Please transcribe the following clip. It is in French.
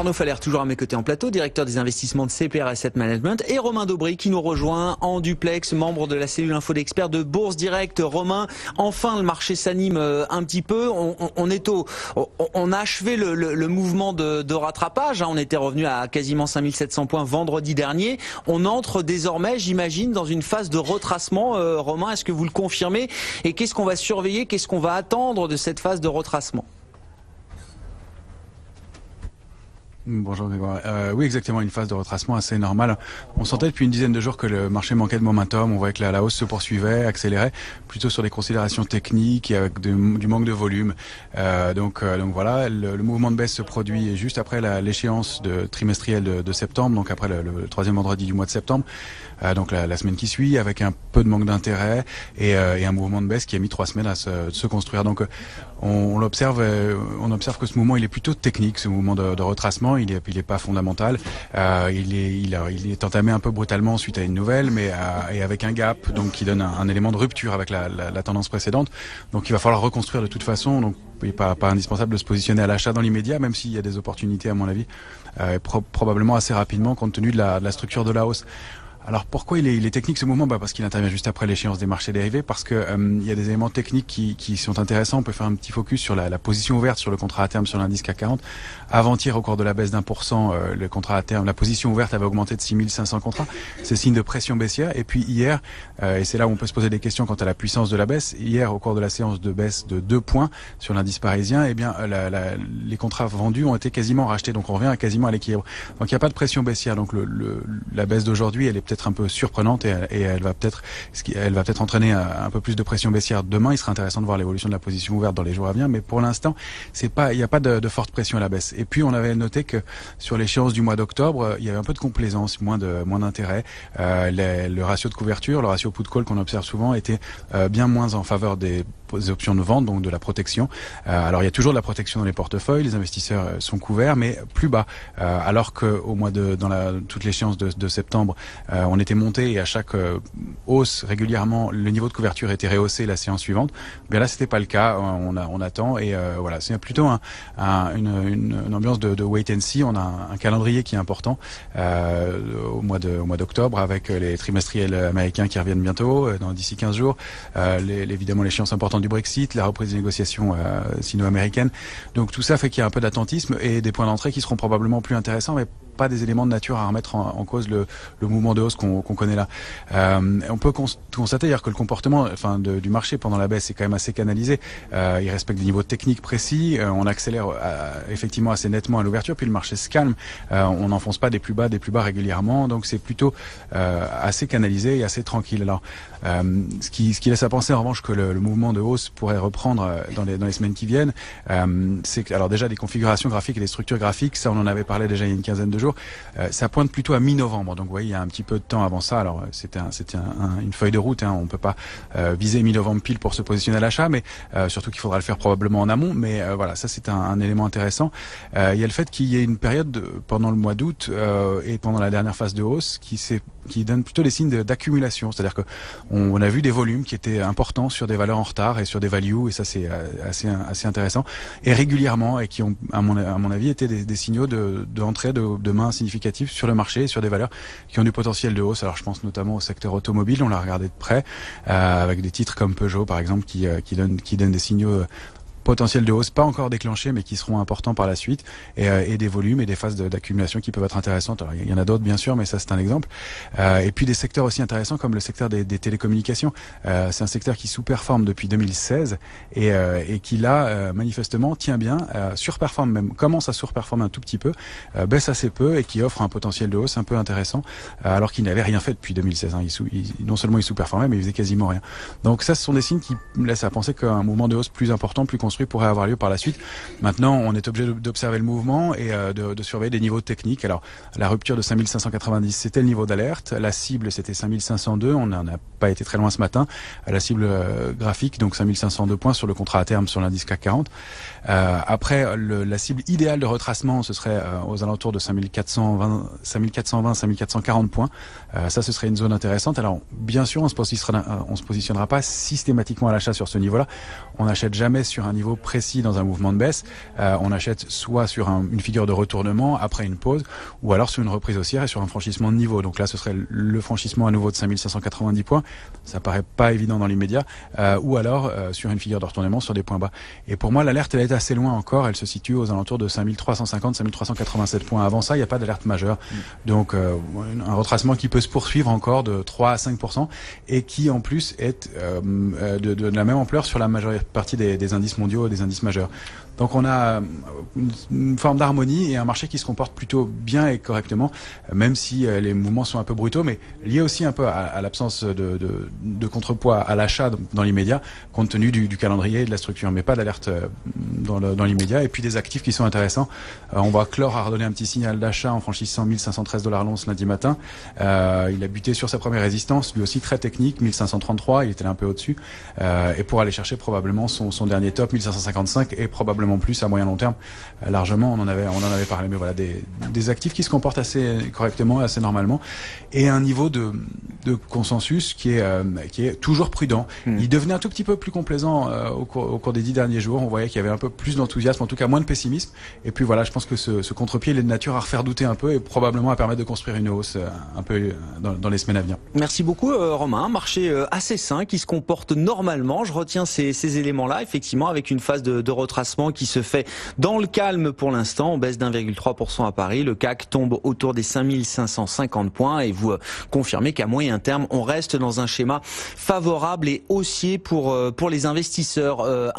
Arnaud Faller, toujours à mes côtés en plateau, directeur des investissements de CPR Asset Management, et Romain Daubry qui nous rejoint en duplex, membre de la cellule info d'experts de Bourse Direct. Romain, enfin le marché s'anime un petit peu. On a achevé le mouvement de rattrapage. On était revenu à quasiment 5700 points vendredi dernier. On entre désormais, j'imagine, dans une phase de retracement. Romain, est-ce que vous le confirmez? Et qu'est-ce qu'on va surveiller? Qu'est-ce qu'on va attendre de cette phase de retracement? Bonjour Grégoire. Oui, exactement, une phase de retracement assez normale. On sentait depuis une dizaine de jours que le marché manquait de momentum. On voyait que la hausse se poursuivait, accélérait, plutôt sur des considérations techniques et avec du manque de volume. Donc voilà, le mouvement de baisse se produit juste après l'échéance trimestrielle de septembre, donc après le troisième vendredi du mois de septembre. Donc la semaine qui suit, avec un peu de manque d'intérêt et un mouvement de baisse qui a mis 3 semaines à se construire. Donc on observe que ce mouvement il est plutôt technique, ce mouvement de retracement. Il est pas fondamental. Il est entamé un peu brutalement suite à une nouvelle, mais et avec un gap, donc qui donne un élément de rupture avec la tendance précédente. Donc il va falloir reconstruire de toute façon. Donc il n'est pas indispensable de se positionner à l'achat dans l'immédiat, même s'il y a des opportunités à mon avis, probablement assez rapidement compte tenu de la structure de la hausse. Alors pourquoi il est technique ce mouvement? Parce qu'il intervient juste après l'échéance des marchés dérivés, parce que il y a des éléments techniques qui sont intéressants. On peut faire un petit focus sur la position ouverte sur le contrat à terme sur l'indice CAC 40. Avant-hier, au cours de la baisse d'1%, le contrat à terme, la position ouverte avait augmenté de 6500 contrats. C'est signe de pression baissière. Et puis hier, et c'est là où on peut se poser des questions quant à la puissance de la baisse. Hier, au cours de la séance de baisse de 2 points sur l'indice parisien, eh bien les contrats vendus ont été quasiment rachetés. Donc on revient quasiment à l'équilibre. Donc il n'y a pas de pression baissière. Donc la baisse d'aujourd'hui, elle est peut-être un peu surprenante et elle va peut-être entraîner un peu plus de pression baissière demain. Il sera intéressant de voir l'évolution de la position ouverte dans les jours à venir, mais pour l'instant, il n'y a pas de forte pression à la baisse. Et puis on avait noté que sur l'échéance du mois d'octobre, il y avait un peu de complaisance, moins d'intérêt. Le ratio de couverture, le ratio put call qu'on observe souvent était bien moins en faveur des options de vente, donc de la protection. Alors il y a toujours de la protection dans les portefeuilles, les investisseurs sont couverts, mais plus bas. Alors que toute l'échéance de septembre, on était monté et à chaque hausse régulièrement, le niveau de couverture était rehaussé la séance suivante. Bien là, c'était pas le cas. On attend et voilà, c'est plutôt une ambiance de wait and see. On a un calendrier qui est important au mois d'octobre avec les trimestriels américains qui reviennent bientôt, d'ici 15 jours. Évidemment, l'échéance importante du Brexit, la reprise des négociations sino-américaines. Donc tout ça fait qu'il y a un peu d'attentisme et des points d'entrée qui seront probablement plus intéressants, mais pas des éléments de nature à remettre en cause le mouvement de hausse qu'on connaît là. On peut constater d'ailleurs que le comportement du marché pendant la baisse est quand même assez canalisé. Il respecte des niveaux techniques précis. On accélère effectivement assez nettement à l'ouverture, puis le marché se calme. On n'enfonce pas des plus bas régulièrement, donc c'est plutôt assez canalisé et assez tranquille. Alors, ce qui laisse à penser en revanche que le mouvement de hausse pourrait reprendre dans les semaines qui viennent, c'est que alors déjà des configurations graphiques et des structures graphiques, ça on en avait parlé déjà il y a une quinzaine de jours. Ça pointe plutôt à mi-novembre, donc vous voyez il y a un petit peu de temps avant ça. Alors c'était une feuille de route, on peut pas viser mi-novembre pile pour se positionner à l'achat, mais surtout qu'il faudra le faire probablement en amont. Mais voilà, ça c'est un élément intéressant. Il y a le fait qu'il y ait une période pendant le mois d'août et pendant la dernière phase de hausse qui donne plutôt des signes d'accumulation, c'est-à-dire que on a vu des volumes qui étaient importants sur des valeurs en retard et sur des values, et ça c'est assez intéressant, et régulièrement, et qui ont à mon avis été des signaux d'entrée de mains significatives sur le marché, sur des valeurs qui ont du potentiel de hausse. Alors je pense notamment au secteur automobile, on l'a regardé de près, avec des titres comme Peugeot par exemple qui donnent des signaux potentiel de hausse pas encore déclenchés mais qui seront importants par la suite, et des volumes et des phases d'accumulation qui peuvent être intéressantes. Alors, il y en a d'autres bien sûr, mais ça c'est un exemple. Et puis des secteurs aussi intéressants comme le secteur des télécommunications. C'est un secteur qui sous-performe depuis 2016 et qui là manifestement tient bien, surperforme même, commence à surperformer un tout petit peu, baisse assez peu et qui offre un potentiel de hausse un peu intéressant, alors qu'il n'avait rien fait depuis 2016. Non seulement il sous-performait, mais il faisait quasiment rien. Donc ça, ce sont des signes qui laissent à penser qu'un mouvement de hausse plus important, plus construit pourrait avoir lieu par la suite. Maintenant, on est obligé d'observer le mouvement et de surveiller des niveaux techniques. Alors, la rupture de 5590, c'était le niveau d'alerte. La cible, c'était 5502. On n'en a pas été très loin ce matin. La cible graphique, donc 5502 points sur le contrat à terme sur l'indice CAC 40. Après, la cible idéale de retracement, ce serait aux alentours de 5420, 5440 points. Ça, ce serait une zone intéressante. Alors, bien sûr, on se positionnera pas systématiquement à l'achat sur ce niveau-là. On n'achète jamais sur un niveau précis dans un mouvement de baisse, on achète soit sur une figure de retournement après une pause, ou alors sur une reprise haussière et sur un franchissement de niveau. Donc là, ce serait le franchissement à nouveau de 5590 points. Ça paraît pas évident dans l'immédiat, ou alors sur une figure de retournement sur des points bas. Et pour moi, l'alerte, elle est assez loin encore. Elle se situe aux alentours de 5350, 5387 points. Avant ça, il n'y a pas d'alerte majeure. Donc, un retracement qui peut se poursuivre encore de 3 à 5% et qui, en plus, est de la même ampleur sur la majeure partie des indices mondiaux et des indices majeurs. Donc on a une forme d'harmonie et un marché qui se comporte plutôt bien et correctement, même si les mouvements sont un peu brutaux, mais liés aussi un peu à l'absence de contrepoids à l'achat dans l'immédiat, compte tenu du calendrier et de la structure, mais pas d'alerte dans l'immédiat. Et puis des actifs qui sont intéressants. On voit Chlore a redonné un petit signal d'achat en franchissant 1513 $ l'once lundi matin. Il a buté sur sa première résistance, lui aussi très technique, 1533, il était là un peu au-dessus, et pour aller chercher probablement son dernier top, 1555, et probablement plus à moyen long terme, largement. On en avait parlé, mais voilà, des actifs qui se comportent assez correctement, assez normalement, et un niveau de consensus qui est toujours prudent. Il devenait un tout petit peu plus complaisant au cours des 10 derniers jours. On voyait qu'il y avait un peu plus d'enthousiasme, en tout cas moins de pessimisme. Et puis voilà, je pense que ce contre-pied, il est de nature à refaire douter un peu et probablement à permettre de construire une hausse un peu dans les semaines à venir. Merci beaucoup Romain. Marché assez sain qui se comporte normalement. Je retiens ces éléments-là, effectivement, avec une phase de retracement qui se fait dans le calme pour l'instant. On baisse d'1,3% à Paris. Le CAC tombe autour des 5550 points et vous confirmez qu'à moyen terme, on reste dans un schéma favorable et haussier pour les investisseurs.